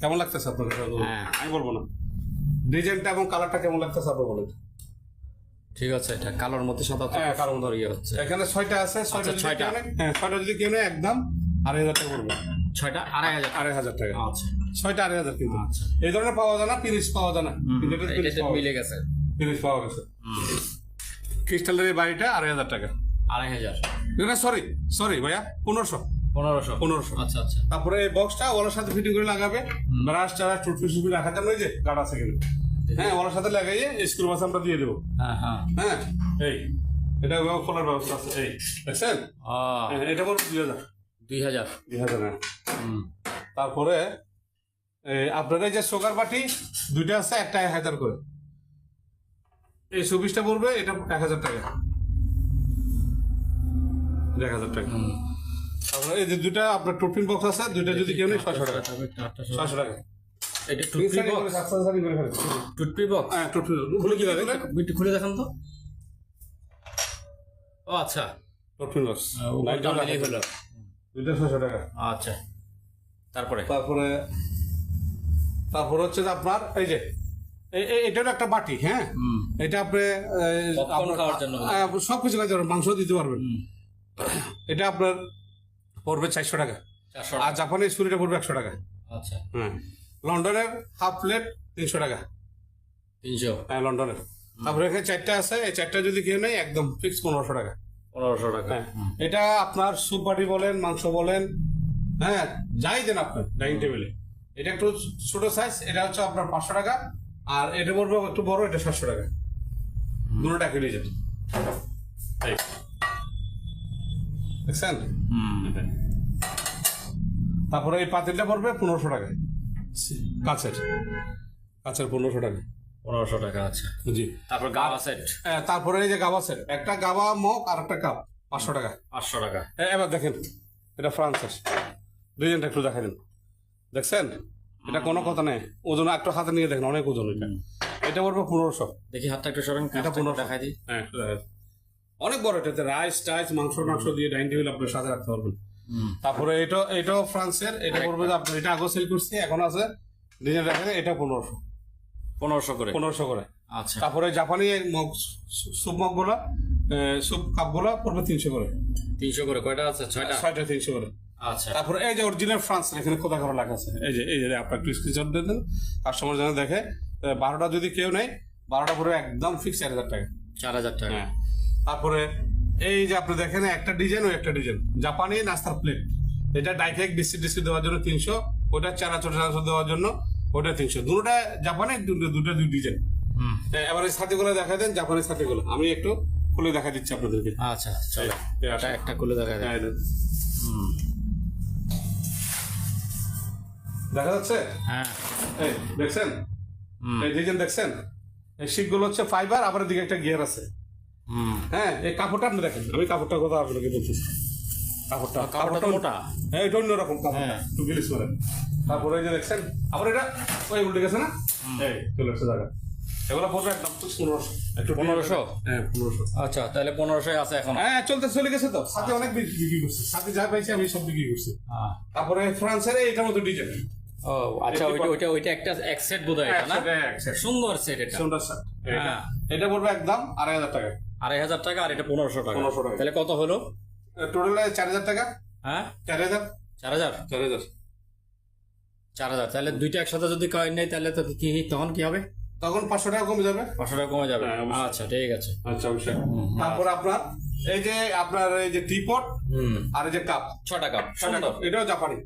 কেমন লাগতেছে আপনার? হ্যাঁ। আমি বলবো না, ডিজাইনটা এবং কালারটা কেমন লাগতেছে আপনি বলেন। ঠিক আছে, এটা কালোর মধ্যে সাদা, হ্যাঁ, কালোর মধ্যে ইয়ে হচ্ছে। এখানে 6টা আছে, 6টা আচ্ছা, 6টা। হ্যাঁ 6টা যদি কেউ নেয় একদম 2,500 টাকা পড়বে। 6টা 2,500? 2,500 টাকা। আচ্ছা, 6টা 2,500 কিন্তু। আচ্ছা। এই ধরনের পাওয়া যায় না, পিরিচ পাওয়া যায় না, কিন্তু এটা পিরিচ এটা মিলে গেছে। পাওয়া গেছে। ক্রিস্টালের এই বাড়িটা 2,500 টাকা। 2,500? সরি ভাইয়া, 1,500। 1500? আচ্ছা আচ্ছা। তারপরে এই বক্সটা ওনার সাথে ফিটিং করে লাগাবে, ব্রাশ টাশ টুথপেস্ট রাখার জন্য, ওই যে গার্ড আছে এখানে, হ্যাঁ ওনার সাথে লাগাইয়ে স্ক্রু বাস আমরা দিয়ে দেবো। হ্যাঁ হ্যাঁ হ্যাঁ এই এটা খোলার ব্যবস্থা আছে, এই দেখছেন। হ্যাঁ, এটা বলবো 2,000। 2,000? 2,000, হ্যাঁ। তারপরে আপনার এই যে সুগার বাটি দুইটা আছে, একটা 1,000 করে, এই শোপিসটা পড়বে, এটা 1,000 টাকা, 1,000 টাকা। তারপরে এই যে দুইটা আপনার টিফিন বক্স আছে, দুইটা যদি কেউ নেই 600 টাকা। 600 টাকা। এটা টুথপি বক্স? টুথপি বক্স? হ্যাঁ টুথপি খুলে কিভাবে? একটু খুলে দেখান তো। ও আচ্ছা, টুথপি বক্স উপরটা মিলিয়ে হলো। দুইটা 600 টাকা। আচ্ছা, তারপরে তারপরে হচ্ছে যে আপনার এই যে এটারও একটা বাটি, হ্যাঁ এটা আপনি পপকর্ন খাওয়ার জন্য সবকিছু খাইতে পারবেন, মাংস দিতে পারবেন। এটা আপনার পড়বে 400 টাকা। 400? আর জাপানি স্কুলিটা পড়বে 100 টাকা। আচ্ছা। হ্যাঁ, লন্ডনের হাফ প্লেট 300 টাকা। 300? হ্যাঁ লন্ডনের। তারপরে এখানে 4টা আছে, এই 4টা যদি কেউ নেই একদম ফিক্স 1,500 টাকা। 1,500 টাকা? হ্যাঁ, এটা আপনার স্যুপ বাটি বলেন, মাংস বলেন, হ্যাঁ যাই দেন আপনার ডাইনিং টেবিলে। এটা একটু ছোট সাইজ, এটা হচ্ছে আপনার 500 টাকা। আর এটা পড়বে একটু বড়, এটা 700 টাকা। দুটোটা কিনে যাবে, দেখছেন। তারপরে এই পাতিলটা পড়বে 1,500 টাকা, কাছের 1,500 টাকা। 1,500 টাকা, আচ্ছা। জি। তারপর গাওয়া সেট? তারপরে এই যে গাবা সেট, একটা গাবা মগ আর একটা কাপ 500 টাকা। 500 টাকা? এবার দেখেন, এটা ফ্রান্সের, ডিজাইনটা একটু দেখা দিন, দেখছেন। এটা কোনো কথা নেই, ওজন একটু হাতে নিয়ে দেখেন, অনেক ওজন। এটা পড়বে 1,500। দেখি হাতটা একটু সরেন, এটা 1500 দেখাই দিই। হ্যাঁ অনেক বড়, এটাতে রাইস টাইস মাংস দিয়ে ডাইনিং টেবিল আপনার সাথে রাখতে পারবেন। তারপরে এটাও ফ্রান্সের, এটা পড়বে আপনার, এটা আগে সেল করছি, এখন আছে ডিজাইন রাখেন, এটা 1500। 1500 করে? 1500 করে। আচ্ছা। তারপরে জাপানি মগ, স্যুপ মগ গুলা, স্যুপ কাপ গুলা পড়বে 300 করে। 300 করে? কয়টা আছে? 6টা? 6টা 300 করে। আচ্ছা। তারপরে এই যে অরিজিনাল ফ্রান্স, এখানে খোদা করা লেখা আছে, এই যে আপনার একটু স্ক্রিনশট দিয়ে দেন, কাস্টমার যেন দেখে। 12টা যদি কেউ নেয়, 12টা পরে একদম ফিক্স 4,000 টাকা। 4,000 টাকা? হ্যাঁ। তারপরে এই যে আপনি দেখেন, একটা ডিজাইন ও একটা ডিজাইন, জাপানি নাস্তার প্লেট, এটা ডাইকেক বিস্কিট দেওয়ার জন্য 300, ওটা চানাচুর দেওয়ার জন্য ওটা 300। দুটোটা জাপানি, দুটো দুই ডিজাইন। এবার এই ছাতিগুলো দেখা দেন, জাপানি ছাতিগুলো আমি একটু খুলে দেখা দিচ্ছি আপনাদেরকে। আচ্ছা চলো, এটা একটা খুলে দেখা দেন। দেখা যাচ্ছে? হ্যাঁ। এই দেখছেন, এই ডিজাইন দেখছেন, এই শিটগুলো হচ্ছে ফাইবার, আবার দিকে একটা গিয়ার আছে। হ্যাঁ, এই কাপড়টা আপনি দেখেন, আমি কাপড়টার কথা আপনাকে বলতেছি। কাপড়টা মোটা, হ্যাঁ এটা অন্যরকম কাপড়, একটু গিলিস করে। তারপরে এই যে দেখছেন, আবার এটা ওই উল্টে গেছে না, এই চলে আসছে জায়গা। এগুলো পড়বে একদম 1500। একটু 1500? হ্যাঁ 1500। আচ্ছা, তাহলে 1500 আছে এখন? হ্যাঁ চলে গেছে তো, সাথে অনেক বিক্রি করছে, সাথে যা পাইছি আমি সব বিক্রি করছি। তারপরে ফ্রান্সের এইটার মতো ডিজাইন। ও আচ্ছা, ওইটা একটা এক সেট বোধহয়, এটা না? সুন্দর সেট, এটা সুন্দর সেট। এটা পড়বে একদম 2,500 টাকা। 2,500 টাকা, আর এটা 1500 টাকা। 1500 টাকা। তাহলে কত হলো টোটাল? 4,000 টাকা। হ্যাঁ, 4,000। 4,000? 4,000। 4,000। তাহলে দুইটা একসাথে যদি কয়েন নেই তাহলে তো কি তখন কি হবে? তখন 500 টাকা কমে যাবে। 500 টাকা কমে যাবে। হ্যাঁ, অবশ্যই। আচ্ছা ঠিক আছে। আচ্ছা অবশ্যই। তারপর আপনার এই যে টিপট আর এই যে কাপ, 6টা কাপ, 6টা কাপ, এটাও জাপানি।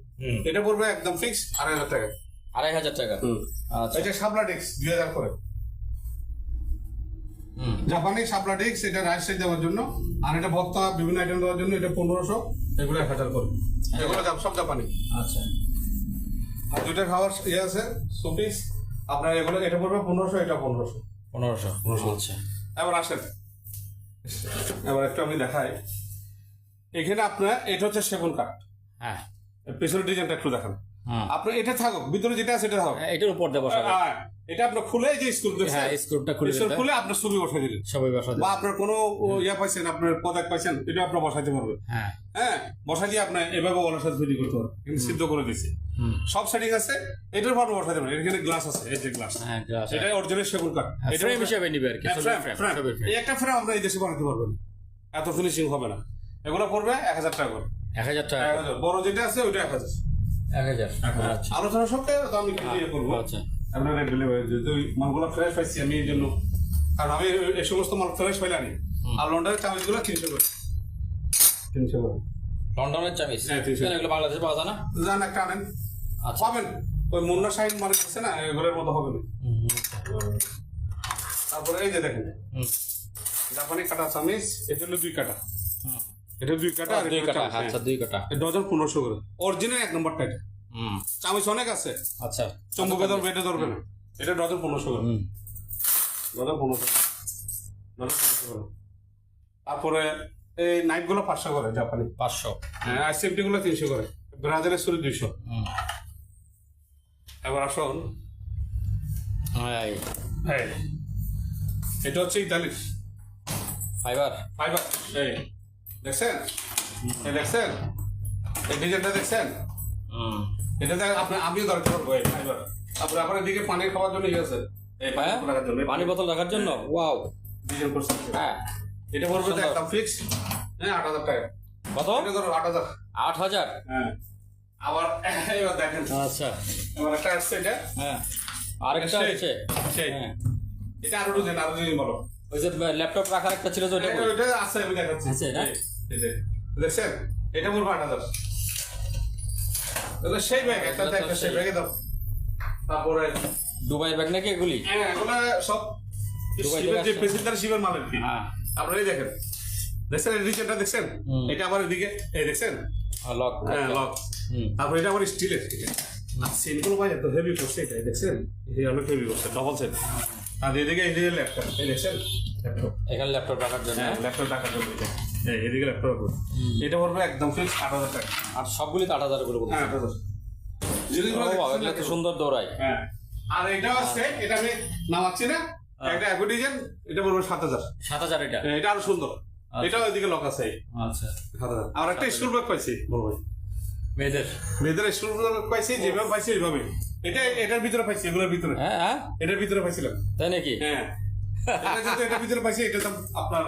এটা পড়বে একদম ফিক্স 2,500 টাকা। 2,500 টাকা। আচ্ছা। এটা শাপলা ডিস্ক 2000 করে। জাপানি শাপলা ডিস্ক, এটা রাইস সাইজ দেওয়ার জন্য, আর এটা ভর্তা বিভিন্ন আইটেম দেওয়ার জন্য এটা 1500, এগুলো 1000 করে। এগুলো সব জাপানি। আচ্ছা। আর দুইটা খাওয়ার আছে শোপিস, আপনার এগুলো, এটা পড়বে 1500, এটা 1500। 1500। আচ্ছা। এবার আসেন, এবার একটু আমি দেখাই। এখানে আপনার এটা হচ্ছে সেগুন কাঠ। হ্যাঁ। পেছনের ডিজাইনটা একটু দেখান। হ্যাঁ। আপনার এটা থাকুক, ভিতরে যেটা আছে এটা থাকুক। এটার উপর দিয়ে বসাবে। এটা আপনার খুলে এই যে স্ক্রু দেখছেন, হ্যাঁ, স্ক্রুটা খুলে স্ক্রু খুলে আপনার ছবি বসাই দিলেন, সবাই বসাবে। বা আপনার কোনো ইয়া পাইছেন, আপনার পদাক পাইছেন, এটা আপনার বসাইতে পারবেন। হ্যাঁ। হ্যাঁ, বসাই দিয়ে আপনি এভাবে ওনার সাথে তৈরি করতে পারবেন, কিন্তু সিদ্ধ করে দিচ্ছে। সব সেটিং আছে, এটার ভালো বসাইতে পারবেন। এখানে গ্লাস আছে, এই যে গ্লাস, হ্যাঁ, গ্লাস। এটা অরিজিনাল সেগুন কাঠ। এটা ফ্রেম হিসেবে নিবে আর কি। এই একটা ফ্রেম আমরা এই দেশে বানাতে পারবেন, এত ফিনিশিং হবে না। এগুলো পড়বে 1000 টাকা করে। 1000 টাকা। 1000 বড় যেটা আছে ওইটা 1000। 1000। আচ্ছা। আলোচনা সবকে তো আমি ক্লিয়ার করবো। আচ্ছা। আপনারা ডেলিভারি যেহেতু মালগুলো ফ্রেশ পাইছি আমি, এই জন্য, কারণ আমি এই সমস্ত মাল ফ্রেশ পাইলে আনি। আর লন্ডনের চামিচগুলো 300 করে। 300 করে লন্ডনের চামিচ। হ্যাঁ, 300। এগুলো বাংলাদেশে পাওয়া যায় না? যান একটা আনেন, আচ্ছা। পাবেন। ওই মুন্না শাহিন মার্কেট আছে না, এগুলোর মতো হবে না। তারপরে এই যে দেখেন জাপানি কাটা চামিচ, এটা হলো 2 কাটা। এটা 2 কাটা আর 2 এটা কাটা। চামিচ। আচ্ছা, 2 কাটা। এই ডজন 1500 করে। অরিজিনাল 1 নম্বরটা এটা। চামিচ অনেক আছে, আচ্ছা। চম্বুকে ধরবে, এটা ধরবে না। এটা ডজন 1500 করে। ডজন 1500 করে। ডজন 1500 করে। তারপরে এই নাইফ গুলো 500 করে জাপানি। 500। হ্যাঁ, আর সেফটি গুলো 300 করে। ব্রাজিলের সুরি 200। এবার আসুন, হ্যাঁ, এটা হচ্ছে ইতালি ফাইবার। ফাইবার। এই দেখছেন, এই দেখছেন, এই ডিজাইনটা দেখছেন, এটাতে আপনি আমিও দরকার করবো এই ফাইবার। তারপরে আপনার এদিকে পানি খাওয়ার জন্য ইয়ে আছে, এই পানি বোতল রাখার জন্য, পানি বোতল রাখার জন্য। ওয়াও, ডিজাইন করছে। হ্যাঁ। এটা পড়বে তো একদম ফিক্স, হ্যাঁ, 8000 টাকা। কত? এটা ধরো 8000। 8000। হ্যাঁ। আবার এবার দেখেন, আচ্ছা। এবার একটা আসছে এটা। হ্যাঁ, আরেকটা আছে। সেই হ্যাঁ। এটা আরো ডিজাইন, আরো ডিজাইন বলো। ওই যে ল্যাপটপ রাখার একটা ছিল যে, ওটা কই? এটা আছে, আমি দেখাচ্ছি। আছে না? এই যে দেখছেন, এটা পড়বে 8000। এটা সেই ব্যাগ, একটা সেই ব্যাগে দাও। তারপরে দুবাই ব্যাগ নাকি এগুলি? হ্যাঁ, এগুলো সব দুবাই শিবের থেকে যে আসছে। পেসিন্দার শিবের মাল আর কি। হ্যাঁ। আপনারা এই দেখেন, দেখছেন এই ডিজাইনটা দেখছেন, এটা আবার এদিকে এই দেখছেন, লক। হ্যাঁ, লক। তারপরে এটা আবার স্টিলের। আর সেনগুলো ভাই এত হেভি করছে, এটা দেখছেন, এই অনেক হেভি করছে, ডবল সেট। আর এদিকে এই যে ল্যাপটপ, এই দেখছেন ল্যাপটপ, এখানে ল্যাপটপ রাখার জন্য। হ্যাঁ, ল্যাপটপ টাকা জন্য এটা। এই এদিকে ল্যাপটপ রাখবো। এটা পড়বে একদম ফিক্স 8000 টাকা। আর সবগুলি তো 8000 করে বলছে। হ্যাঁ, 8000। জিনিসগুলো ও বাবা, এগুলো তো সুন্দর দৌড়ায়। হ্যাঁ। আর এটাও আছে, এটা আমি নামাচ্ছি না, একটা একই ডিজাইন, এটা পড়বে 7000। 7000 এটা। এটা আরো সুন্দর, এটাও এদিকে লক আছে। আচ্ছা। 7000। আর একটা স্কুল ব্যাগ পাইছি, বড় ভাই, মেয়েদের। মেয়েদের স্কুল ব্যাগ পাইছি, যেভাবে পাইছি এইভাবে। এটা এটার ভিতরে পাইছি, এগুলোর ভিতরে, হ্যাঁ, হ্যাঁ, এটার ভিতরে পাইছিলাম। তাই নাকি? হ্যাঁ, এটা যেহেতু এটার ভিতরে পাইছি, এটা দাম আপনার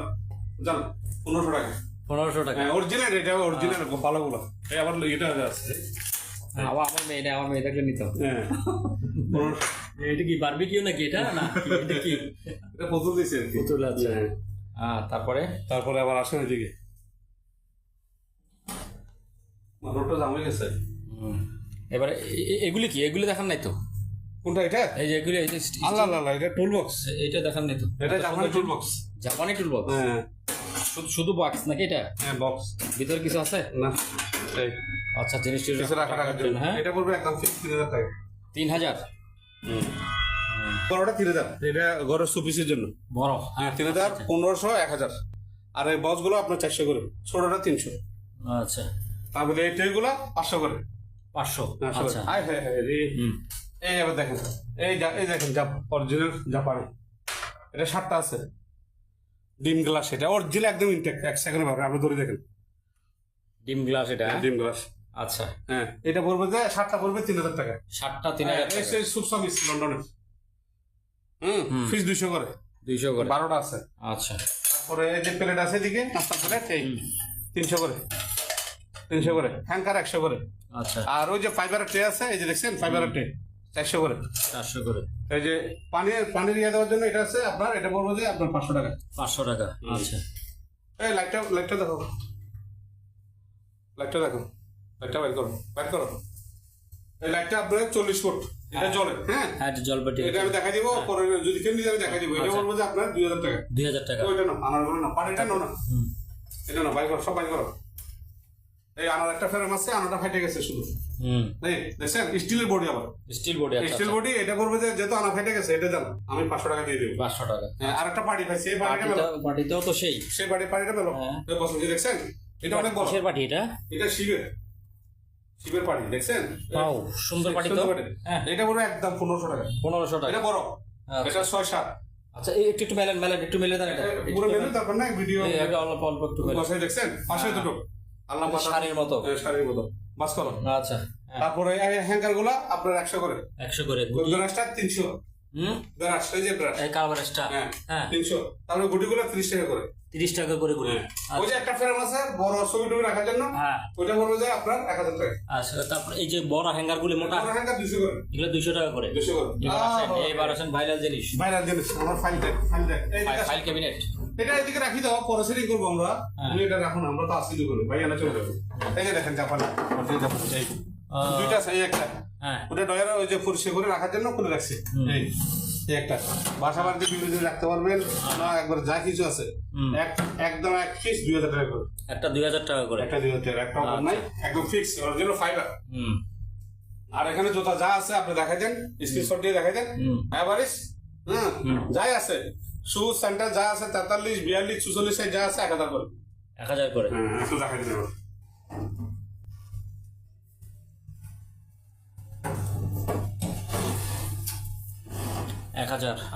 জান 1500 টাকা। 1500 টাকা। হ্যাঁ, অরিজিনাল, এটা অরিজিনাল ভালোগুলো। এই আবার এটা আছে। আবার আমার মেয়ে নেই, আমার মেয়ে থাকলে নিত। হ্যাঁ, 1500। এটা কি বারবিকিউ নাকি এটা? না, এটা কি? এটা পুতুল দিছে আর কি। পুতুল আছে। হ্যাঁ। তারপরে তারপরে আবার আসেন এদিকে, রোডটা জাম হয়ে গেছে। এবারে এগুলি কি? এগুলি দেখান নাই তো? কোনটা এটা? এই যে এগুলি, এই যে আল্লাহ আল্লাহ, এটা টুল বক্স। এটা দেখান নাই তো? এটা জাপানি টুল বক্স। জাপানি টুল বক্স? হ্যাঁ, শুধু বক্স নাকি এটা? হ্যাঁ, বক্স। ভিতরে কিছু আছে না, এই আচ্ছা, জিনিসটি কিছু রাখার জন্য। হ্যাঁ। এটা পড়বে একদম ফিক্স 3000 টাকা। 3000। বড়টা 3000, এটা ঘরের শোপিসের জন্য। বড়? হ্যাঁ, 3000, 1500, 1000। আর এই বক্স গুলো আপনার 400 করে, ছোটটা 300। আচ্ছা। তারপরে এই ট্রে গুলা 500 করে। 500। আচ্ছা। হ্যাঁ, হ্যাঁ, হ্যাঁ, এই এবার দেখেন, এই দেখেন অরিজিনাল জাপানি। এটা 7টা আছে, ডিম গ্লাস। এটা অরিজিনাল একদম ইনটেক, এক সেকেন্ড ভাবে আপনি ধরে দেখেন। ডিম গ্লাস এটা? ডিম গ্লাস। আচ্ছা। হ্যাঁ, এটা পড়বে যে 7টা পড়বে 3000 টাকা। 7টা 3000 টাকা। এই সুপসামিস লন্ডনের। ফিস 200 করে। 200 করে। 12টা আছে। আচ্ছা। তারপরে এই যে প্লেট আছে এদিকে, নাস্তা প্লেট, এই 300 করে। 300 করে, হ্যাঙ্কার 100 করে। আচ্ছা আর ওই যে ফাইবারের ট্রে আছে, এই যে দেখছেন ফাইবারের ট্রে 400 করে। 400 করে। এই যে পানির ইয়ে দেওয়ার জন্য এটা আছে আপনার, এটা বলবো যে আপনার 500 টাকা। 500 টাকা। আচ্ছা এই লাইটটা দেখো, লাইটটা দেখো, লাইটটা বাইর করো। এই লাইটটা আপনার 40 ফুট, এটা জ্বলে। হ্যাঁ হ্যাঁ এটা জল বাটি। এটা আমি দেখা দিব পরে, যদি কেউ নিতে আমি দেখা দিব। এটা বলবো যে আপনার 2000 টাকা। 2000 টাকা। ওইটা না, আনার গুলো না, পানিটা না, এটা না, বাইর করো, সব বাইর করো। এই আনার একটা ফ্রেম আছে, আনাটা ফাইটে গেছে শুধু। এই দেখছেন স্টিলের বডি, আবার স্টিল বডি। আচ্ছা স্টিল বডি। এটা বলবো যে যেহেতু আনা ফাইটে গেছে, এটা জান আমি 500 টাকা দিয়ে দেবো। 500 টাকা। হ্যাঁ, আর একটা পার্টি পাইছি, এই পার্টিটা মেলো, বাটিটাও তো সেই পার্টিটা মেলো। এই পছন্দ দেখছেন, এটা অনেক বড়। কিসের বাটি এটা? এটা শিবের পার্টি দেখছেন। ওয়াও সুন্দর বাটি তো। হ্যাঁ এটা বড় একদম 1500 টাকা। 1500 টাকা। এটা বড়, এটা 6-7। আচ্ছা এই একটু মেলেন একটু মেলে দেন। এটা পুরো মেলে তারপর না ভিডিও এটা অল্প অল্প একটু মেলে। বসাই দেখছেন, পাশে দুটো আল্লাহ পাতা শাড়ির মতো। শাড়ির মতো বাস করো। আচ্ছা তারপরে এই হ্যাঙ্গার গুলা আপনার 100 করে। 100 করে। ব্রাশটা 300। ব্রাশ, এই যে ব্রাশ, এই কালারটা। হ্যাঁ 300। তারপরে গুটিগুলো 30 টাকা করে। 30 টাকা করে গুলো। ওই যে একটা ফ্রেম আছে বড় ছবি টবি রাখার জন্য, হ্যাঁ ওটা বলবো যে আপনার 1000 টাকা। আচ্ছা তারপর এই যে বড় হ্যাঙ্গার গুলো মোটা, বড় হ্যাঙ্গার 200 করে। এগুলো 200 টাকা করে। 200 করে। এইবার আসেন ভাইরাল জিনিস। ভাইরাল জিনিস আমার ফাইল দেখ। এই ফাইল ক্যাবিনেট। এটা এদিকে রাখি দাও, পরে সেটিং করবো আমরা। তুমি এটা রাখুন, আমরা তো আসি করে ভাই আনা চলে যাবো। এই যে দেখেন জাপান, এই দুইটা আছে, এই একটা। হ্যাঁ ওটা ডয়ার ওই যে পরিষ্কার করে রাখার জন্য খুলে রাখছি। এই একটা বাসা বাড়িতে বিভিন্ন রাখতে পারবেন না, একবার যা কিছু আছে একদম এক পিস 2000 টাকা করে। একটা 2000 টাকা করে। একটা 2000 টাকা, একটা অফার নাই, একদম ফিক্স অরিজিনাল ফাইবার। আর এখানে জুতা যা আছে আপনি দেখাই দেন, স্ক্রিনশট দিয়ে দেখাই দেন। এভারেজ যাই আছে, শু সেন্টার যা আছে 43, 42, 44 যা আছে 1000 করে। 1000 করে। একটু দেখাই দেন।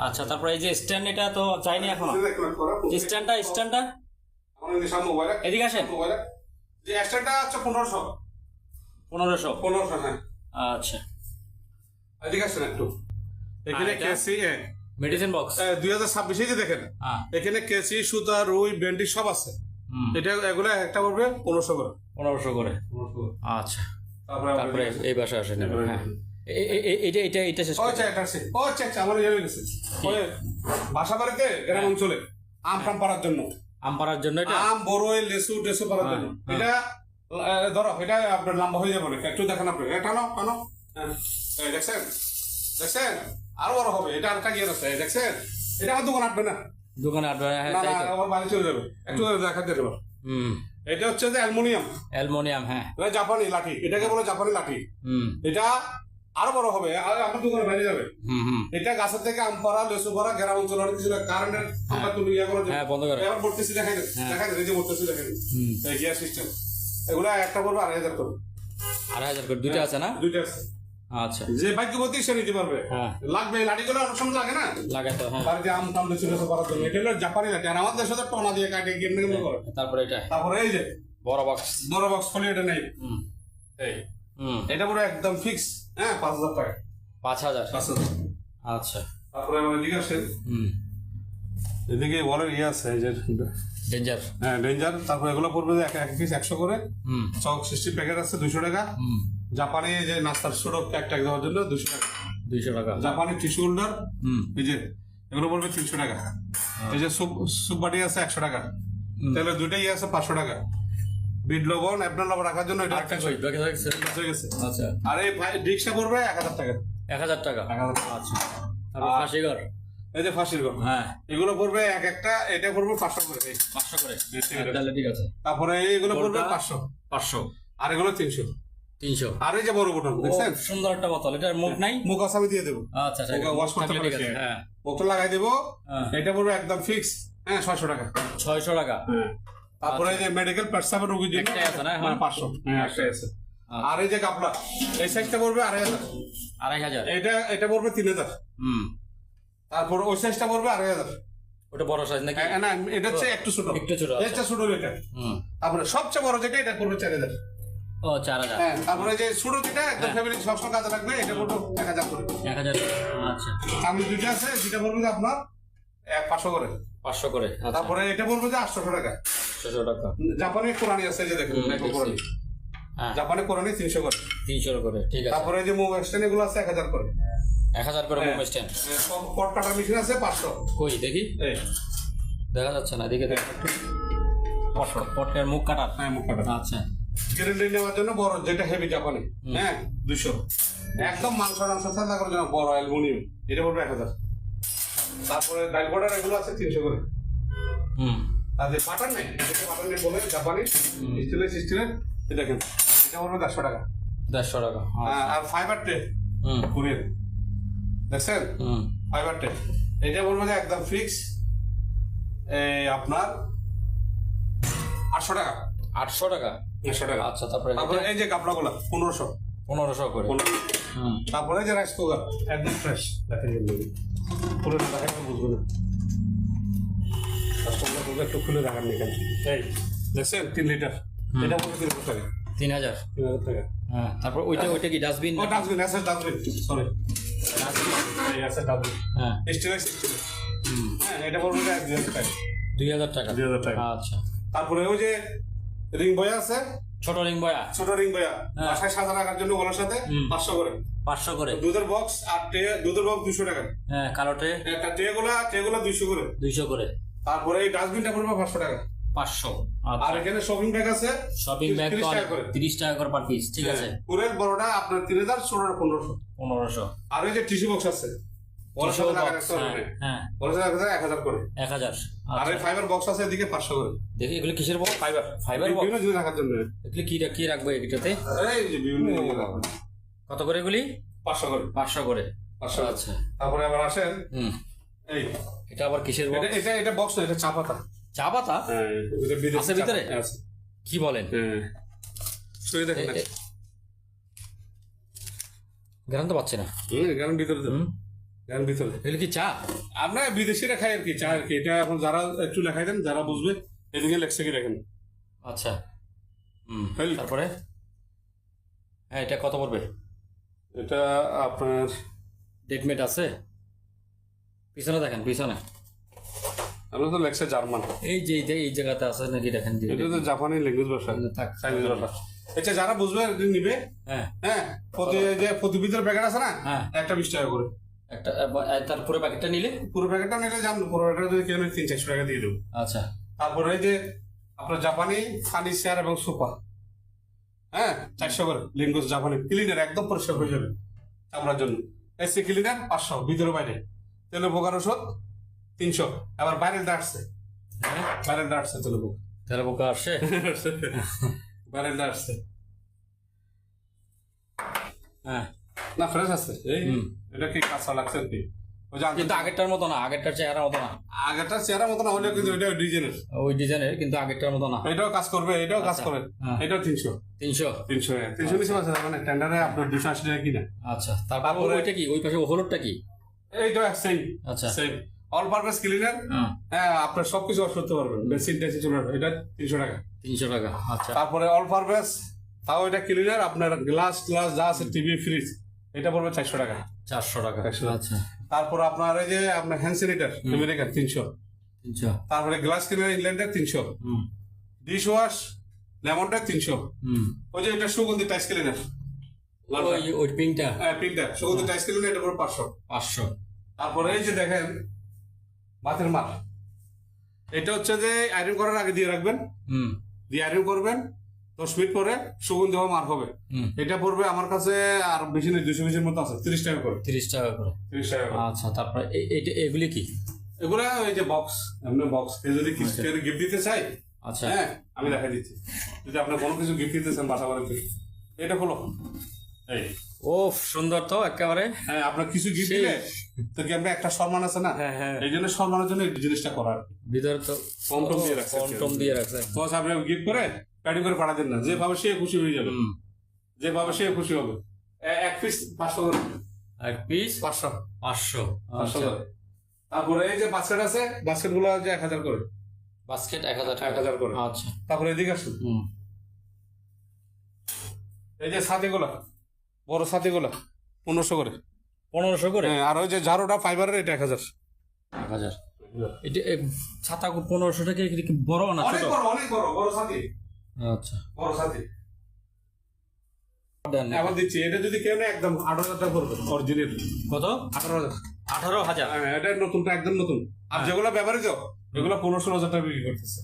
আচ্ছা তারপর এই যে স্ট্যান্ড, এটা তো চাইনি এখনো। স্ট্যান্ডটা আমাদের সামনে মোবাইল এদিকে আসেন। মোবাইল যে এক্সট্রাটা আছে 1500। 1500। হ্যাঁ আচ্ছা এদিকে আসেন একটু। এখানে কেসি মেডিসিন বক্স 2026 যে দেখেন, এখানে কেসি, সুতা, রুই, ব্যান্ডি সব আছে। এটা এগুলো একটা পড়বে 1500 করে। 1500 করে। আচ্ছা তারপরে এই বাসা আসেন। হ্যাঁ এটা শেষ। আচ্ছা আমার ইয়ে হয়ে গেছে। বাসা বাড়িতে গ্রাম অঞ্চলে আম টাম পাড়ার জন্য, এটা আম, বড়ই, লেসু টেসু পাড়ার জন্য। এটা ধরো, এটা আপনার লম্বা হয়ে যাবে না, একটু দেখেন আপনি। টানো দেখছেন আরো বড় হবে। এটা আরেকটা গিয়ে আছে, দেখছেন। এটা আমার দোকান আটবে না, আমার বাড়ি চলে যাবে। একটু দেখাতে দেবো। এটা হচ্ছে যে অ্যালুমিনিয়াম। হ্যাঁ জাপানি লাঠি, এটাকে বলে জাপানি লাঠি। এটা আরো বড় হবে, আমার দোকানে বাইরে যাবে। এটা গাছের থেকে আম পাড়া, লেসু পাড়া, গ্রাম অঞ্চল অনেক কিছু কারেন্টের আমরা তুমি ইয়ে করে বন্ধ করে এবার বলতেছি, দেখাই এই যে বলতেছি, দেখেন এই গিয়ার সিস্টেম। এগুলা একটা পড়বে 2500 করে। 2500 করে। দুইটা আছে না? দুইটা আছে। আচ্ছা যে ভাগ্যবতী সে নিতে পারবে। লাগবে লাঠিগুলো অনেক সময় লাগে না, লাগে তো। হ্যাঁ বাড়িতে আম টাম লেসু লেসু পাড়ার জন্য। এটা হলো জাপানি লাঠি। আর আমাদের সাথে টনা দিয়ে কাটে কেমনে করে। তারপরে এই যে বড় বক্স ফলি, এটা নেই। এই এটা পুরো একদম ফিক্স। হ্যাঁ 5000 টাকা। 5000। আচ্ছা তারপরে আমার এদিকে আসেন। এদিকে বলের ইয়ে আছে, এই যে ডেঞ্জার। হ্যাঁ ডেঞ্জার। তারপরে এগুলো পড়বে যে এক পিস 100 করে। চক 60 প্যাকেট আছে 200 টাকা। জাপানি যে নাস্তার ছোট প্যাক দেওয়ার জন্য 200 টাকা। 200 টাকা। জাপানি টিস্যু হোল্ডার, এই যে এগুলো পড়বে 300 টাকা। এই যে সুপ বাটি আছে 100 টাকা। তাহলে দুইটাই আছে 500 টাকা। বিট লবণ, আপনার লবণ রাখার জন্য এটা একটা হয়ে গেছে। আচ্ছা আর এই ডিক্সটা পড়বে 1000 টাকা। 1000 টাকা। আচ্ছা তারপর ফাঁসিঘর। এই যে ফাঁসির ঘর, হ্যাঁ এগুলো পড়বে একটা, এটা পড়বে 500 করে। 500 করে। ঠিক আছে। তারপরে এইগুলো পড়বে 500। আর এগুলো 300। আর এই যে বড় বোতল দেখছেন, সুন্দর একটা বোতল। এটার মুখ নাই? মুখ আছে, আমি দিয়ে দেবো। আচ্ছা ওয়াশ করতে পারবে। হ্যাঁ মুখটা লাগাই দেবো। এটা পড়বে একদম ফিক্স। হ্যাঁ 600 টাকা। 600 টাকা। তারপরে এই যে মেডিকেল পেটসাপের রোগীর জন্য আছে না? 500। হ্যাঁ একটাই আছে। আর এই যে কাপড়া, এই সাইজটা পড়বে 2500। এটা পড়বে 3000। তারপর ওই সাইজটা পড়বে 2500। ওটা বড় সাইজ নাকি? না এটা হচ্ছে একটু ছোট। এটা ছোট এটা। তারপরে সবচেয়ে বড় যেটা, এটা পড়বে 4000। ও 4000। হ্যাঁ তারপরে যে ছোট যেটা একদম ফ্যামিলি সবসময় কাজে লাগবে, এটা পড়বে 1000 করে। 1000। আচ্ছা আমি দুইটা আছে, যেটা পড়বে যে আপনার 500 করে। 500 করে। তারপরে এটা পড়বে যে 800 টাকা। 800 টাকা। জাপানি কোরআনি আছে, যে দেখেন হ্যাঁ। জাপানে করে নি 300 করে। 300 করে, ঠিক আছে। তারপরে এই যে মুভ এক্সটেন্ড এগুলো আছে 1000 করে। 1000 করে মুভ স্ট্যান্ড। পট কাটার মেশিন আছে 500। কই দেখি, এই দেখা যাচ্ছে না, দেখে দেখ। পটের মুখ কাটার। হ্যাঁ, মুভ কাটার। আচ্ছা, গ্যারান্টি নেওয়ার জন্য বড় যেটা হেভি জাপানে, হ্যাঁ 200। একদম মাংস ঠান্ডা করার জন্য বড় অ্যালুমিনিয়াম, এটা পড়বে 1000। তারপরে ডাইল বর্ডার এগুলো আছে 300 করে। আর যে পাটার নেই, যেটা পাটার নেই বলে জাপানি স্টিলের এটা দেখেন, এটা পড়বে 150 টাকা। 150 টাকা। হ্যাঁ, আর ফাইবার ট্রে কোরিয়ান দেখছেন, ফাইবার ট্রে এটা বলবো যে একদম ফিক্স আপনার 800 টাকা। 800 টাকা। 800 টাকা। আচ্ছা, তারপরে এই যে কাপড়গুলো 1500। 1500 করে। তারপরে যে রাইস কুকার একদম ফ্রেশ, দেখেন খুলে না দেখেন বুঝবো না, কাস্টমার কুকার একটু খুলে রাখার নেই কেন। এই দেখছেন 3 লিটার, এটা পড়বে 300 টাকা। 3000 টাকা। হ্যাঁ, তারপর ওইটা কি ডাস্টবিন? ও ডাস্টবিন আছে, ডাস্টবিন সরি, এই আছে ডাস্টবিন। হ্যাঁ, স্টিল। হ্যাঁ, এটা পড়বে 1000 টাকা। 2000 টাকা। 2000 টাকা। আচ্ছা, তারপরে ওই যে রিং বয়া আছে, ছোট রিং বয়া। ছোট রিং বয়া বাসায় সাজা রাখার জন্য ওগুলোর সাথে 500 করে। 500 করে। দুধের বক্স আর ট্রে, দুধের বক্স 200 টাকা। হ্যাঁ, কালো ট্রে। একটা ট্রেগুলো 200 করে। 200 করে। তারপরে এই ডাস্টবিনটা পড়বে 500 টাকা। 500। আর আচ্ছা, এখানে শপিং ব্যাগ আছে, শপিং ব্যাগ 30 টাকা করে। 30 টাকা করে পার পিস, ঠিক আছে। পুরের বড়টা আপনার 3000, ছোটটা 1500। 1500। আর এই যে টিস্যু বক্স আছে, ওর সাথে লাগা রাখতে হবে, হ্যাঁ, ওর সাথে লাগা 1000 করে। 1000। আর এই ফাইবার বক্স আছে এদিকে 500 করে। দেখি এগুলো কিসের বক্স? Fibre box. বিভিন্ন জিনিস রাখার জন্য। এগুলো কি রাখবো এটাতে? এই যে বিভিন্ন জিনিস রাখবেন। কত করে এগুলি? 500 করে। 500 করে। 500। আচ্ছা, তারপরে আবার আসেন, এই এটা আবার কিসের বক্স? এটা বক্স না, এটা চা পাতা। চা পাতা? হ্যাঁ, এটা বিদেশি আছে ভিতরে? চা পাতা আছে। কি বলেন? হ্যাঁ, শুয়ে দেখেন না। গ্রাম তো পাচ্ছে না। গান ভিতরে দেন, গান ভিতরে। এগুলো কি চা? আমরা বিদেশিরা খাই আর কি, চা আর কি। এটা এখন যারা একটু লেখাই দেন, যারা বুঝবে এদিকে লেখছে কি দেখেন। আচ্ছা, হইল? তারপরে হ্যাঁ, এটা কত পড়বে? এটা আপনার ডেটমেট আছে পিছনে, দেখেন পিছনে। আমরা তো লেখছে জার্মান। এই জায়গাতে আছে নাকি দেখেন। এটা তো জাপানি ল্যাঙ্গুয়েজ ভাষা, থাক। চাইনিজ ভাষা। আচ্ছা, যারা বুঝবে নিবে। হ্যাঁ, হ্যাঁ, প্রতি ভিতরে প্যাকেট আছে না, হ্যাঁ, একটা 20 টাকা করে। একটা তারপরে প্যাকেটটা নিলে, পুরো প্যাকেটটা নিলে জান, পুরো প্যাকেটটা যদি কেউ 300-400 টাকা দিয়ে দেবো। আচ্ছা। তারপরে এই যে আপনার জাপানি ফার্নিচার এবং সোফা, হ্যাঁ 400 করে। লিঙ্গুস জাপানি ক্লিনার, একদম পরিষ্কার হয়ে যাবে চামড়ার জন্য। এসি ক্লিনার 500, ভিতরে বাইরে। তেলের পোকার ওষুধ 300। আবার বাইরেটা আসছে, বাইরেটা আসছে তেলের পোকা। তেলে পোকা আসে? বাইরেটা আসছে হ্যাঁ, না, ফ্রেশ আছে। এই এটা কি কাঁচা লাগছে আর কি, ওই যে কিন্তু আগেরটার মতো না, আগেরটার চেহারা মতো না। আগেরটা চেহারা মতো না হলেও কিন্তু এটা ডিজাইনের, ওই ডিজাইনের, কিন্তু আগেরটার মতো না। এটাও কাজ করবে, এটাও কাজ করে। এটাও 300। 300 300 নিচে আছে, মানে টেন্ডারে আপনার 280 টাকা কিনা। আচ্ছা, তারপরে ওইটা কি, ওই পাশে হলুদটা কি? এইটা সেম। আচ্ছা, সেম অল পারপাস ক্লিনার। হ্যাঁ, আপনার সবকিছু ওয়াশ করতে পারবেন, বেসিন টেসি চলে যাবে। এটা 300 টাকা। 300 টাকা। আচ্ছা, তারপরে অল পারপাস, তাও এটা ক্লিনার। আপনার গ্লাস যা আছে, টিভি ফ্রিজ, এটা পড়বে 400 টাকা। 400 টাকা। 400 আচ্ছা, তারপর আপনার এই যে আপনার হ্যান্ড স্যানিটার আমেরিকার 300। 300। তারপরে গ্লাস ক্লিনার ইংল্যান্ডের 300। ডিশ ওয়াশ লেমনটা 300। ওই যে এটা সুগন্ধি টাইস ক্লিনার, ওই পিংটা। হ্যাঁ পিনটা সুগন্ধি টাইস ক্লিনার, এটা পড়বে 500। 500। তারপরে এই যে দেখেন ভাতের মার, এটা হচ্ছে যে আয়রন করার আগে দিয়ে রাখবেন, দিয়ে আয়রন করবেন, 10 মিনিট পরে সুগন্ধি হওয়া মার হবে। এটা পড়বে আমার কাছে আর বেশি নেই, 220 মতো আছে, 30 টাকা করে। 30 টাকা করে। 30 টাকা করে। আচ্ছা, তারপরে এগুলি কি? এগুলা ওই যে বক্স, এমনি বক্স। কেউ যদি কিছু গিফট দিতে চাই, আচ্ছা, হ্যাঁ আমি দেখাই দিচ্ছি। যদি আপনি কোনো কিছু গিফট দিতে চান বাসা বাড়িতে, এটা হলো এই। ও সুন্দর তো একেবারে। হ্যাঁ, আপনার কিছু গিফট দিলে তো কি আমরা একটা সম্মান আছে না, হ্যাঁ, হ্যাঁ, এই জন্য সম্মানের জন্য এই জিনিসটা করার। ভিতরে তো কম টম দিয়ে রাখছে, কম দিয়ে রাখছে। বস আপনি গিফট করে প্যাকিং করে পাঠাতেন না, যেভাবে সে খুশি হয়ে যাবে, যেভাবে সে খুশি হবে। এক পিস 500 করে। এক পিস 500। 500 করে। তারপরে এই যে বাস্কেট আছে, বাস্কেট গুলো যে 1000 করে। বাস্কেট 1000 টাকা। 1000 করে। আচ্ছা, তারপরে এদিকে আসুন, এই যে ছাতিগুলো, বড় ছাতিগুলো 1500 করে। 1500 করে। হ্যাঁ, আর ওই যে ঝাড়ুটা ফাইবারের, এটা 1000। 1000। এটা ছাতা 1500 টাকা। কি বড় না ছোট? অনেক বড় বড় ছাতি। আচ্ছা, বড় ছাতি। দেন আবার দিচ্ছি, এটা যদি কেউ নেয় একদম 18,000 টাকা পড়বে অরিজিনাল। কত? 18,000। 18,000। হ্যাঁ, এটা নতুনটা একদম নতুন। আর যেগুলো ব্যবহৃত এগুলো 15-16,000 টাকা বিক্রি করতেছে।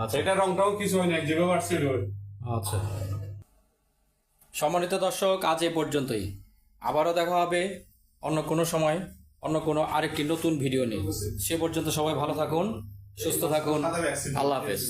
আচ্ছা এটা রংটাও কিছু হয় না, যেভাবে আসছে ওইভাবে। আচ্ছা। সম্মানিত দর্শক, আজ এ পর্যন্তই। আবারও দেখা হবে অন্য কোনো সময়, অন্য কোনো আরেকটি নতুন ভিডিও নিয়ে। সে পর্যন্ত সবাই ভালো থাকুন, সুস্থ থাকুন। আল্লাহ হাফেজ।